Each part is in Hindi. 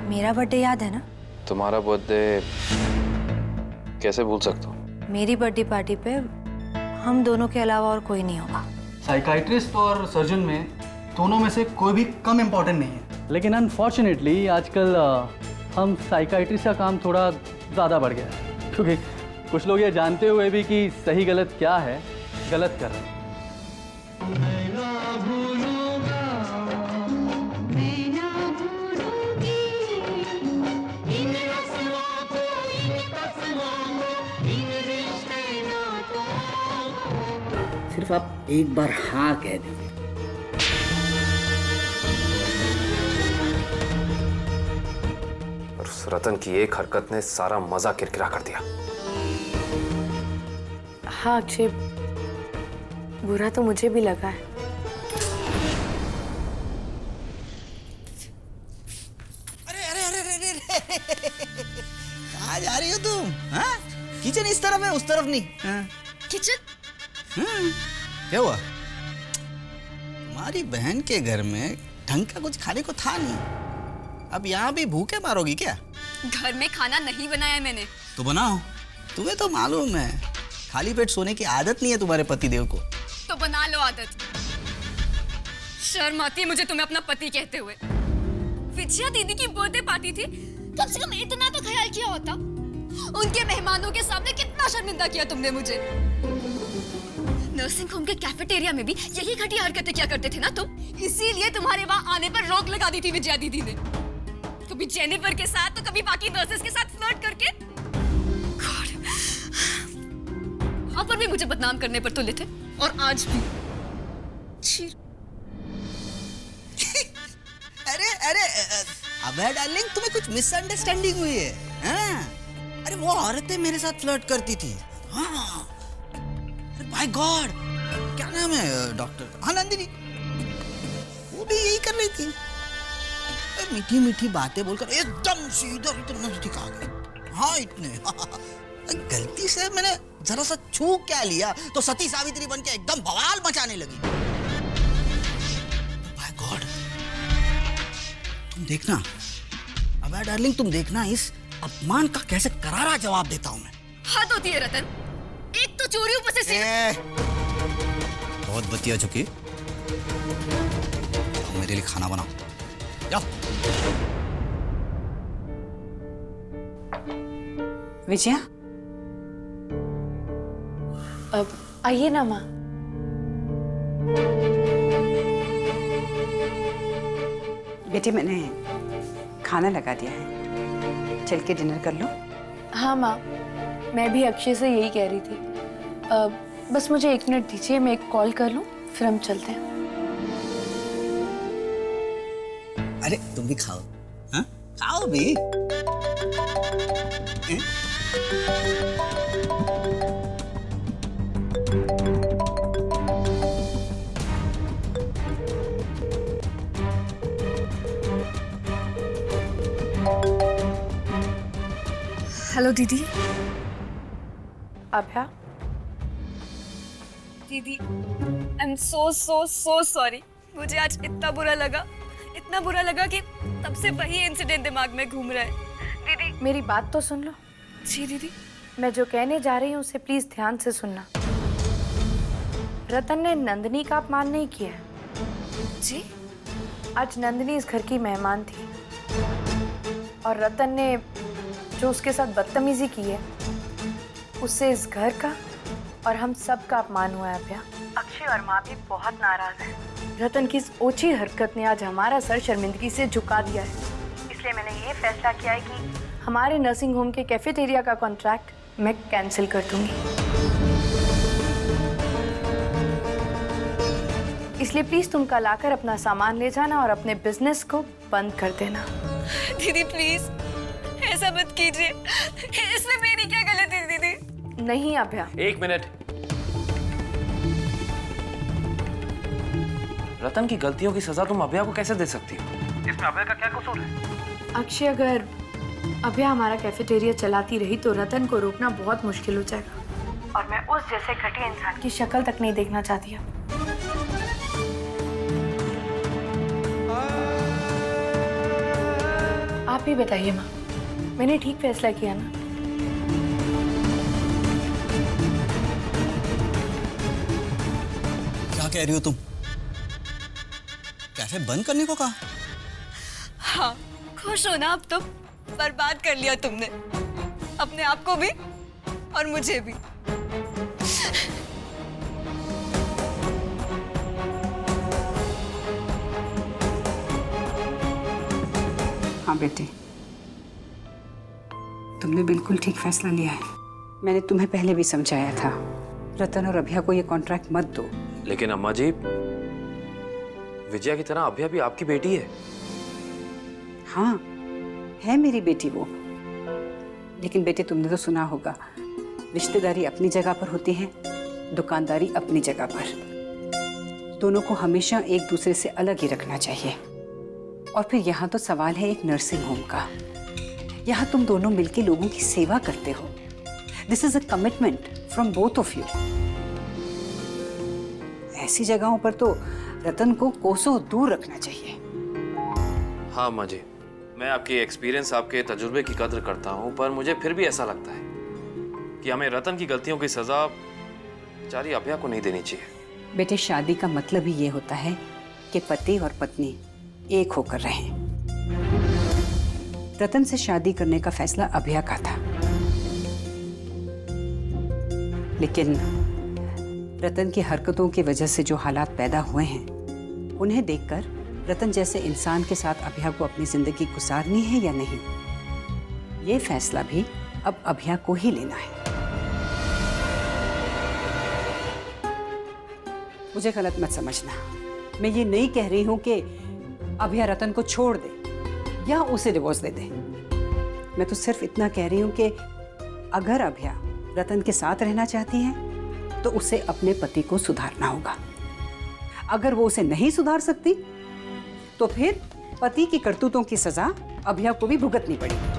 मेरा बर्थडे याद है ना? तुम्हारा बर्थडे कैसे भूल सकता हूँ? मेरी बर्थडे पार्टी पे हम दोनों के अलावा और कोई नहीं होगा। साइकाइट्रिस्ट और सर्जन में दोनों में से कोई भी कम इम्पोर्टेंट नहीं है। लेकिन अनफॉर्चुनेटली आजकल हम साइकाइट्रिस्ट का काम थोड़ा ज़्यादा बढ़ गया है, क्योंकि कुछ लोग ये जानते हुए भी कि सही गलत क्या है, गलत कर रहे हैं। सिर्फ आप एक बार हाँ कह दीजिए। और उस रतन की एक हरकत ने सारा मजा किरकिरा कर दिया। हाँ अक्षय, बुरा तो मुझे भी लगा है। अरे कहाँ जा रही हो तुम? हाँ? किचन इस तरफ है, उस तरफ नहीं। हाँ? किचन? क्या हुआ? तुम्हारी बहन के घर में ढंग का कुछ खाने को था नहीं, अब यहाँ भी भूखे मारोगी क्या? घर में खाना नहीं बनाया मैंने। तो बनाओ, तुम्हें तो मालूम है खाली पेट सोने की आदत नहीं है तुम्हारे पतिदेव को। तो बना लो आदत। शर्म आती है मुझे तुम्हें अपना पति कहते हुए। विजया दीदी की बर्थडे पार्टी थी, कम से कम इतना तो ख्याल किया होता। उनके मेहमानों के सामने कितना शर्मिंदा किया तुमने मुझे। नर्सिंग होम के कैफेटेरिया में भी यही घटिया हरकतें क्या करते थे ना तुम। इसीलिए तुम्हारे वहां आने पर रोक लगा दी थी विजया दीदी ने। कभी जेनिफर के साथ तो कभी बाकी नर्सेस के साथ फ्लर्ट करके। वहां पर भी मुझे बदनाम करने पर तुले थे और आज भी। अरे अरे अबे डार्लिंग, तुम्हें कुछ मिसअंडरस्टैंडिंग हुई है। हाँ? अरे वो औरतें मेरे साथ फ्लर्ट करती थी। हाँ, अरे बाय गॉड, क्या नाम है डॉक्टर का? हाँ, नंदिनी। वो भी यही कर रही थी, मीठी मीठी बातें बोलकर एकदम सीधा इतना नजदीक आ गई। हाँ इतने गलती से मैंने जरा सा छू क्या लिया तो सती सावित्री बन के एकदम बवाल मचाने लगी। बाय गॉड, तुम देखना, अबे डार्लिंग तुम देखना इस अपमान का कैसे करारा जवाब देता हूं मैं। हद होती है रतन, एक तो चोरी ऊपर से बहुत बतिया चुकी, मेरे लिए खाना बनाओ जाओ। विजया, अब आइए ना माँ। बेटे मैंने खाना लगा दिया है, चल के डिनर कर लो। हाँ माँ, मैं भी अक्षय से यही कह रही थी। बस मुझे 1 मिनट दीजिए, मैं एक कॉल कर लूँ, फिर हम चलते हैं। अरे तुम भी खाओ। हाँ? खाओ भी। हेलो दीदी। अभ्या दीदी, I am so so so sorry. मुझे आज इतना बुरा लगा कि तब से वही इंसिडेंट दिमाग में घूम रहा है। दीदी मेरी बात तो सुन लो। जी दीदी। मैं जो कहने जा रही हूँ उसे प्लीज ध्यान से सुनना। रतन ने नंदिनी का अपमान नहीं किया है। जी? आज नंदिनी इस घर की मेहमान थी और रतन ने जो उसके साथ बदतमीजी की है उससे इस घर का और हम सब का अपमान हुआ है। अभ्या, अक्षय और माँ भी बहुत नाराज हैं। रतन की इस ओछी हरकत ने आज हमारा सर शर्मिंदगी से झुका दिया है। इसलिए मैंने ये फैसला किया है कि हमारे नर्सिंग होम के कैफेटेरिया का कॉन्ट्रैक्ट मैं कैंसिल कर दूंगी। इसलिए प्लीज तुम कल आकर अपना सामान ले जाना और अपने बिजनेस को बंद कर देना। दीदी प्लीज ऐसा मत कीजिए, इसमें मेरी क्या गलती है दीदी? नहीं अभ्या। 1 मिनट। रतन की गलतियों की सजा तुम अभया को कैसे दे सकती हो? इसमें अभया का क्या कसूर है? अक्षय, अगर अभया हमारा कैफेटेरिया चलाती रही तो रतन को रोकना बहुत मुश्किल हो जाएगा और मैं उस जैसे घटिया इंसान की शक्ल तक नहीं देखना चाहती अब। आप ही बताइए माँ, मैंने ठीक फैसला किया ना? क्या कह रही हो तुम? कैफे बंद करने को कहा? हाँ, खुश हो ना? अब तो बर्बाद कर लिया तुमने, अपने आप को भी और मुझे भी। हाँ बेटे, तुमने बिल्कुल ठीक फैसला लिया है। मैंने तुम्हें पहले भी समझाया था, रतन और अभया को ये कॉन्ट्रैक्ट मत दो। लेकिन अम्मा जी, विजया की तरह अभया भी आपकी बेटी है। हाँ, है मेरी बेटी वो। लेकिन बेटे, तुमने तो सुना होगा, रिश्तेदारी अपनी जगह पर होती है, दुकानदारी अपनी जगह पर। दोनों को हमेशा एक दूसरे से अलग ही रखना चाहिए। और फिर यहाँ तो सवाल है एक नर्सिंग होम का। यहाँ तुम दोनों मिलके लोगों की सेवा करते हो। This is a commitment from both of you. ऐसी जगहों पर तो रतन को कोसों दूर रखना चाहिए। हाँ अम्मा जी, मैं आपकी एक्सपीरियंस, आपके तजुर्बे की कद्र करता हूँ, पर मुझे फिर भी ऐसा लगता है कि हमें रतन की गलतियों की सजा बेचारी अभया को नहीं देनी चाहिए। बेटे, शादी का मतलब ही ये होता है कि पति और पत्नी एक होकर रहें। रतन से शादी करने का फैसला अभया का था, लेकिन रतन की हरकतों की वजह से जो हालात पैदा हुए हैं, उन्हें देखकर रतन जैसे इंसान के साथ अभया को अपनी जिंदगी गुजारनी है या नहीं, ये फैसला भी अब अभया को ही लेना है। मुझे गलत मत समझना, मैं ये नहीं कह रही हूं कि अभया रतन को छोड़ दे या उसे डिवोर्स दे दे। मैं तो सिर्फ इतना कह रही हूं कि अगर अभया रतन के साथ रहना चाहती है तो उसे अपने पति को सुधारना होगा। अगर वो उसे नहीं सुधार सकती तो फिर पति की करतूतों की सजा अभया को भी भुगतनी पड़ेगी।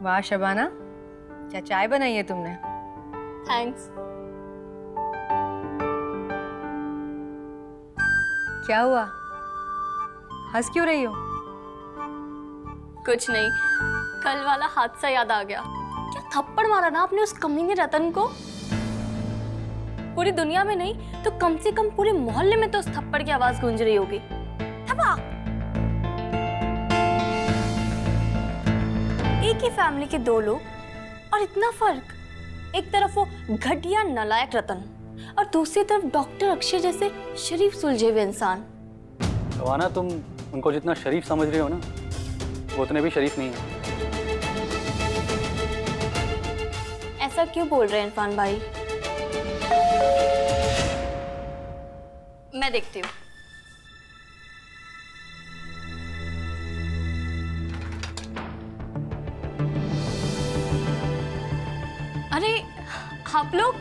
वाह शबाना, क्या चाय बनाई है तुमने? थैंक्स। क्या हुआ, हंस क्यों रही हो? कुछ नहीं, कल वाला हादसा याद आ गया। क्या थप्पड़ मारा ना आपने उस कमीने रतन को। पूरी दुनिया में नहीं तो कम से कम पूरे मोहल्ले में तो उस थप्पड़ की आवाज गूंज रही होगी। थप्पड़। एक ही फैमिली के दो लोग और इतना फर्क। एक तरफ वो घटिया नालायक रतन और दूसरी तरफ डॉक्टर अक्षय जैसे शरीफ सुलझे हुए इंसान। शबाना, तुम उनको जितना शरीफ समझ रहे हो ना, वो उतने भी शरीफ नहीं है। ऐसा क्यों बोल रहे हैं इरफान भाई? मैं देखती हूँ। अरे आप लोग,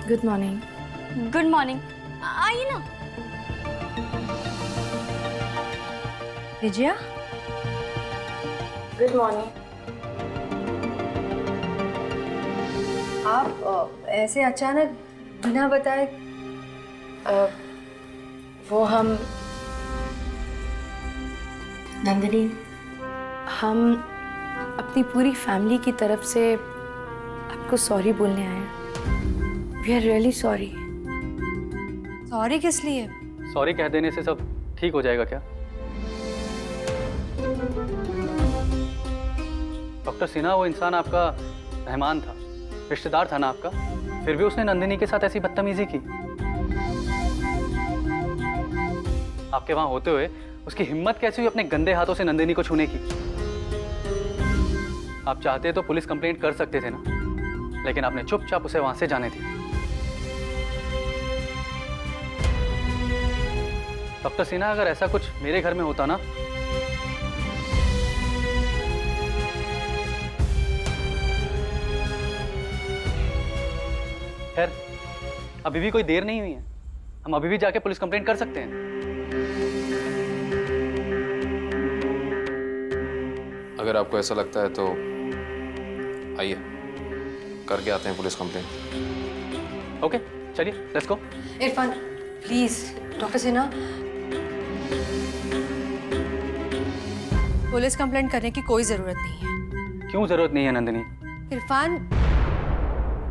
गुड मॉर्निंग। Good morning. आइए ना। Vijaya, good morning. आप ऐसे अचानक बिना बताए? वो हम नंदिनी, हम अपनी पूरी फैमिली की तरफ से आपको सॉरी बोलने आए हैं। We are really sorry. Sorry किस लिए? सॉरी कह देने से सब ठीक हो जाएगा क्या? डॉक्टर सिन्हा, वो इंसान आपका मेहमान था, रिश्तेदार था ना आपका, फिर भी उसने नंदिनी के साथ ऐसी बदतमीजी की। आपके वहां होते हुए उसकी हिम्मत कैसी हुई अपने गंदे हाथों से नंदिनी को छूने की? आप चाहते तो पुलिस कंप्लेंट कर सकते थे ना, लेकिन आपने चुपचाप उसे वहां से जाने दिया। डॉक्टर सिन्हा, अगर ऐसा कुछ मेरे घर में होता ना, खैर अभी भी कोई देर नहीं हुई है, हम अभी भी जाके पुलिस कंप्लेंट कर सकते हैं। अगर आपको ऐसा लगता है तो आइए, करके आते हैं पुलिस कंप्लेंट। ओके चलिए let's go. Irfan please, doctor Sinha, police complaint करने की कोई जरूरत नहीं है। क्यों जरूरत नहीं है नंदिनी? इरफान,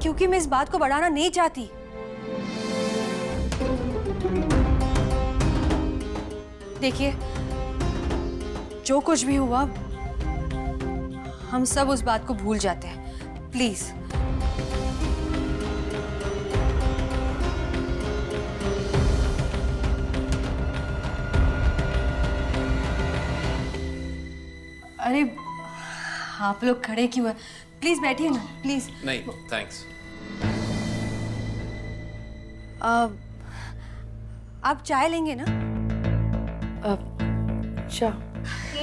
क्योंकि मैं इस बात को बढ़ाना नहीं चाहती। देखिए, जो कुछ भी हुआ हम सब उस बात को भूल जाते हैं, प्लीज। अरे आप लोग खड़े क्यों हैं? प्लीज बैठिए ना, प्लीज। नहीं थैंक्स। आप चाय लेंगे ना?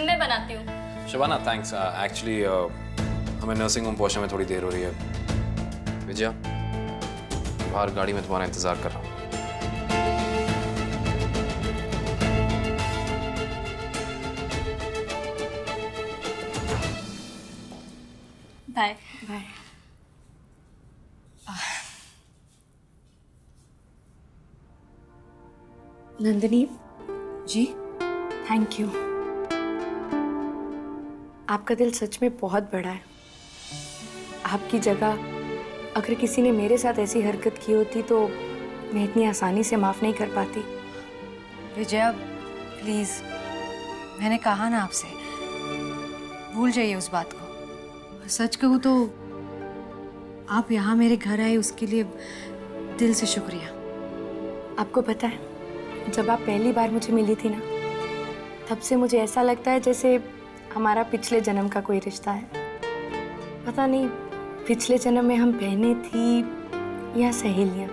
मैं बनाती हूँ। शबाना थैंक्स। एक्चुअली हमें नर्सिंग होम पहुंचने में थोड़ी देर हो रही है। विजया, बाहर गाड़ी में तुम्हारा इंतजार कर रहा हूँ। Bye. Bye. Nandini, ji? Thank you. आपका दिल सच में बहुत बड़ा है। आपकी जगह अगर किसी ने मेरे साथ ऐसी हरकत की होती तो मैं इतनी आसानी से माफ़ नहीं कर पाती। विजया प्लीज, मैंने कहा ना आपसे, भूल जाइए उस बात को। सच कहूँ तो आप यहाँ मेरे घर आए उसके लिए दिल से शुक्रिया। आपको पता है, जब आप पहली बार मुझे मिली थी ना, तब से मुझे ऐसा लगता है जैसे हमारा पिछले जन्म का कोई रिश्ता है। पता नहीं पिछले जन्म में हम बहनें थी या सहेलियां।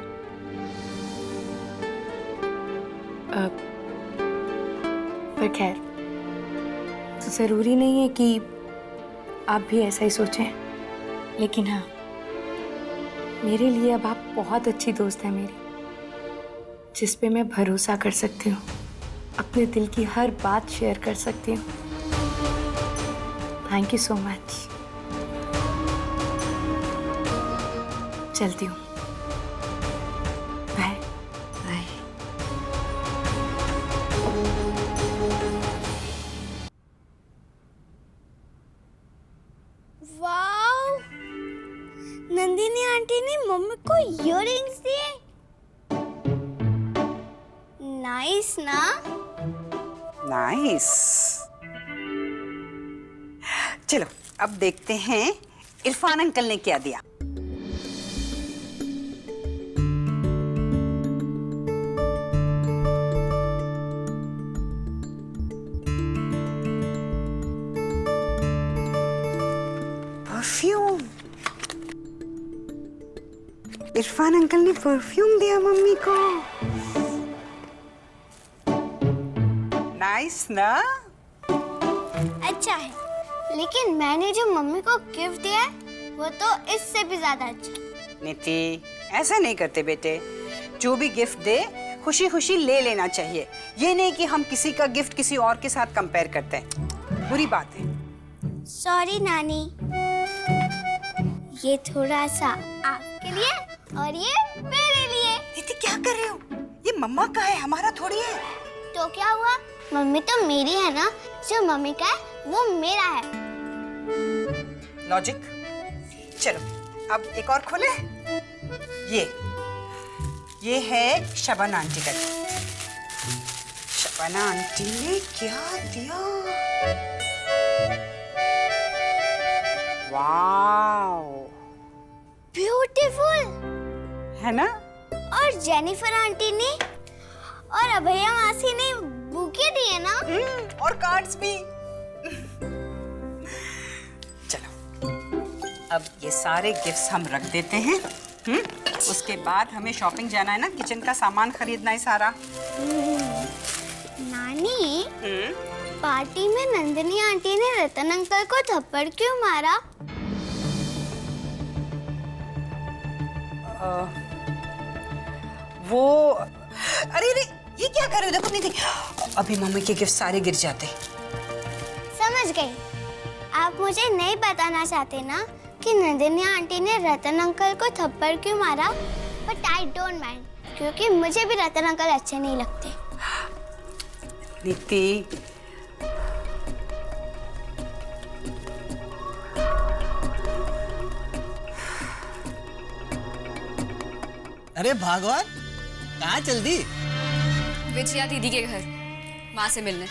पर खैर, तो ज़रूरी नहीं है कि आप भी ऐसा ही सोचें, लेकिन हाँ, मेरे लिए अब आप बहुत अच्छी दोस्त हैं मेरी, जिस पे मैं भरोसा कर सकती हूँ, अपने दिल की हर बात शेयर कर सकती हूँ। Thank you so much. चलती हूँ। Bye. Bye. Wow, Nandini aunty ने मम्मी को इयररिंग्स दिए। नाइस ना? नाइस। चलो अब देखते हैं इरफान अंकल ने क्या दिया। परफ्यूम। इरफान अंकल ने परफ्यूम दिया मम्मी को। नाइस ना? अच्छा है, लेकिन मैंने जो मम्मी को गिफ्ट दिया है वो तो इससे भी ज्यादा अच्छा है। नीति, ऐसा नहीं करते बेटे। जो भी गिफ्ट दे खुशी खुशी ले लेना चाहिए। ये नहीं कि हम किसी का गिफ्ट किसी और के साथ कंपेयर करते हैं, बुरी बात है। सॉरी नानी, ये थोड़ा सा आपके लिए और ये मेरे लिए। नीति क्या कर रहे हो? ये मम्मा का है, हमारा थोड़ी है। तो क्या हुआ, मम्मी तो मेरी है ना, जो मम्मी का है वो मेरा है। लॉजिक। चलो अब एक और खोले। ये है शबाना आंटी का। शबाना आंटी ने क्या दिया? वाओ, ब्यूटीफुल है ना? और जेनिफर आंटी ने और अभया मासी ने बुके दिए ना। और कार्ड्स भी। चलो अब ये सारे गिफ्ट्स हम रख देते हैं। उसके बाद हमें शॉपिंग जाना है ना, किचन का सामान खरीदना है सारा। नानी, पार्टी में नंदिनी आंटी ने रतन अंकल को थप्पड़ क्यों मारा? वो अरे ये क्या कर रहे हो? देखो नहीं, अभी मम्मी के गिफ्ट सारे गिर जाते। समझ गई, आप मुझे नहीं बताना चाहते ना कि नंदिनी आंटी ने रतन अंकल को थप्पड़ क्यों मारा? बट आई डोंट माइंड, क्योंकि मुझे भी रतन अंकल अच्छे नहीं लगते। नीति, अरे भागवत, कहाँ चल दी? विजया दीदी के घर माँ से मिलने।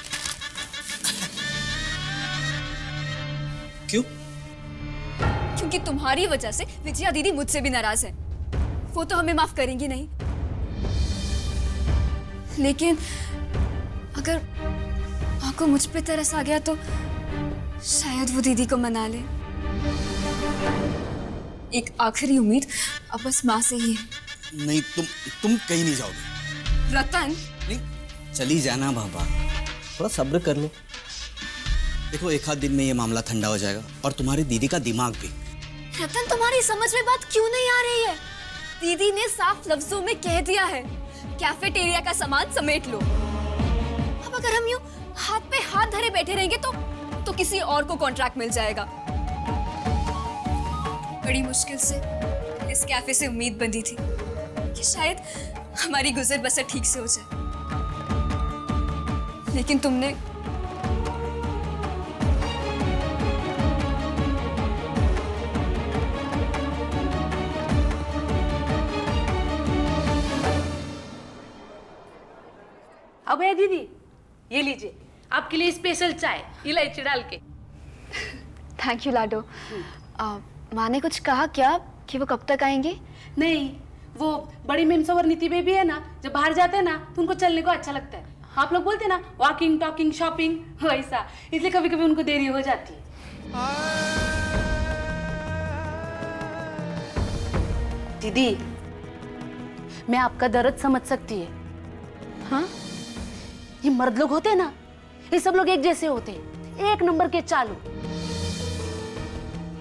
क्यों? क्योंकि तुम्हारी वजह से विजया दीदी मुझसे भी नाराज है। वो तो हमें माफ करेंगी नहीं, लेकिन अगर माँ को मुझ पे तरस आ गया तो शायद वो दीदी को मना ले। एक आखिरी उम्मीद अब बस माँ से ही है। नहीं, तुम कहीं नहीं जाओगे। रतन, नहीं, चली जाना बाबा, थोड़ा सब्र कर लो। देखो, एक आध दिन में ये मामला ठंडा हो जाएगा और तुम्हारी दीदी का दिमाग भी। रतन, तुम्हारी समझ में बात क्यों नहीं आ रही है? दीदी ने साफ लफ्जों में कह दिया है, कैफेटेरिया का सामान समेट लो। अब अगर हम यूं हाथ पे हाथ धरे बैठे रहेंगे तो किसी और को कॉन्ट्रैक्ट मिल जाएगा। बड़ी मुश्किल से इस कैफे से उम्मीद बंधी थी कि शायद हमारी गुजर बसर ठीक से हो जाए, लेकिन तुमने अभय दीदी, ये लीजिए आपके लिए स्पेशल चाय इलायची डाल के। थैंक यू लाडो। माँ ने कुछ कहा क्या कि वो कब तक आएंगे? नहीं, वो बड़ी मेम्स और नीति बेबी है ना, जब बाहर जाते हैं ना तो उनको चलने को अच्छा लगता है। आप लोग बोलते हैं ना वॉकिंग, टॉकिंग, शॉपिंग, वैसा, इसलिए कभी कभी उनको देरी हो जाती है। दीदी, मैं आपका दर्द समझ सकती है। हाँ, ये मर्द लोग होते हैं ना, ये सब लोग एक जैसे होते हैं, एक नंबर के चालू।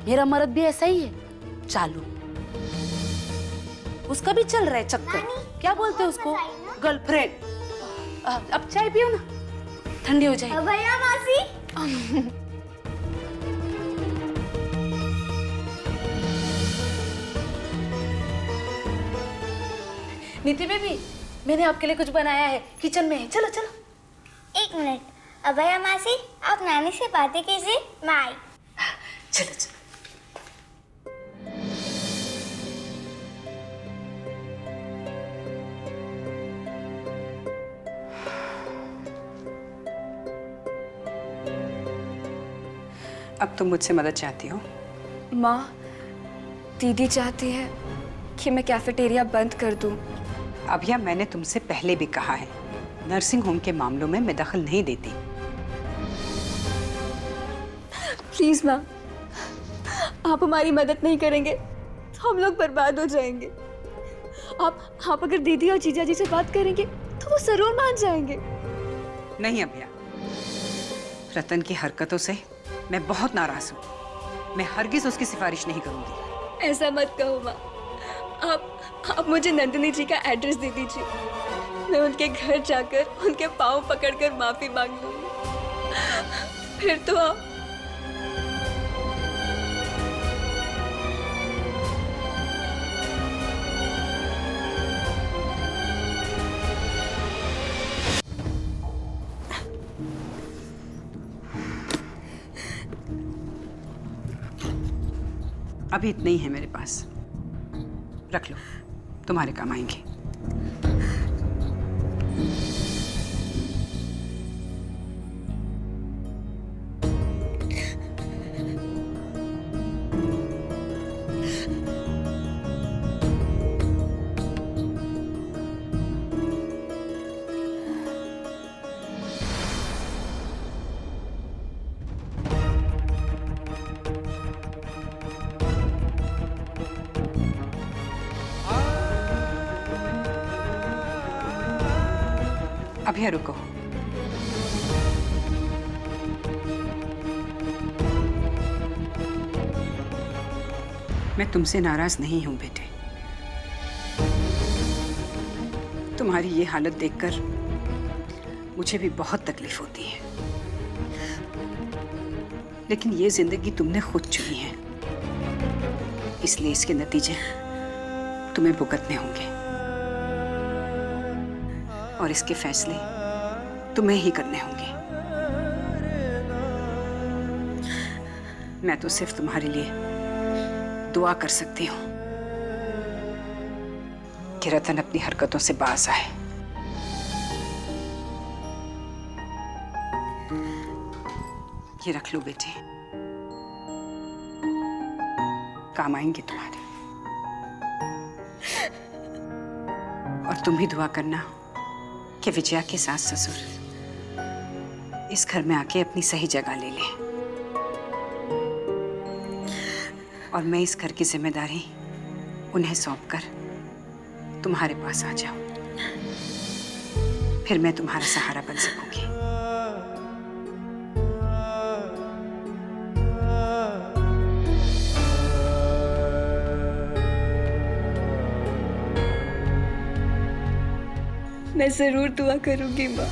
मेरा मर्द भी ऐसा ही है, चालू। उसका भी चल रहा है चक्कर, क्या बोलते हैं उसको, गर्लफ्रेंड। अब चाय पियो ना, ठंडी हो जाएगी। भैया मासी, नीति बेबी, मैंने आपके लिए कुछ बनाया है, किचन में है, चलो चलो। एक मिनट। अभया मासी, आप नानी से बातें कीजिए, मैं आई। चलो चलो। अब तुम मुझसे मदद चाहती हो? माँ, दीदी चाहती है कि मैं कैफेटेरिया बंद कर दूं। अभया, मैंने तुमसे पहले भी कहा है, नर्सिंग होम के मामलों में मैं दखल नहीं देती। प्लीज माँ, आप हमारी मदद नहीं करेंगे तो हम लोग बर्बाद हो जाएंगे। आप अगर दीदी और जीजा जी से बात करेंगे तो वो जरूर मान जाएंगे। नहीं अभया, रतन की हरकतों से मैं बहुत नाराज हूँ। मैं हरगिज उसकी सिफारिश नहीं करूंगी। ऐसा मत कहो माँ। आप मुझे नंदिनी जी का एड्रेस दे दीजिए, मैं उनके घर जाकर उनके पाँव पकड़कर माफी मांग लूंगी। फिर तो आप अभी इतने ही है मेरे पास, रख लो, तुम्हारे काम आएंगे। अभया रुको, मैं तुमसे नाराज नहीं हूं बेटे। तुम्हारी ये हालत देखकर मुझे भी बहुत तकलीफ होती है। लेकिन ये जिंदगी तुमने खुद चुनी है, इसलिए इसके नतीजे तुम्हें भुगतने होंगे और इसके फैसले तुम्हें ही करने होंगे। मैं तो सिर्फ तुम्हारे लिए दुआ कर सकती हूँ कि रतन अपनी हरकतों से बाज आए। ये रख लो बेटे, काम आएंगे तुम्हारे। और तुम भी दुआ करना कि विजया के सास ससुर इस घर में आके अपनी सही जगह ले लें और मैं इस घर की जिम्मेदारी उन्हें सौंपकर तुम्हारे पास आ जाऊं। फिर मैं तुम्हारा सहारा बन सकूंगी। मैं जरूर दुआ करूंगी माँ।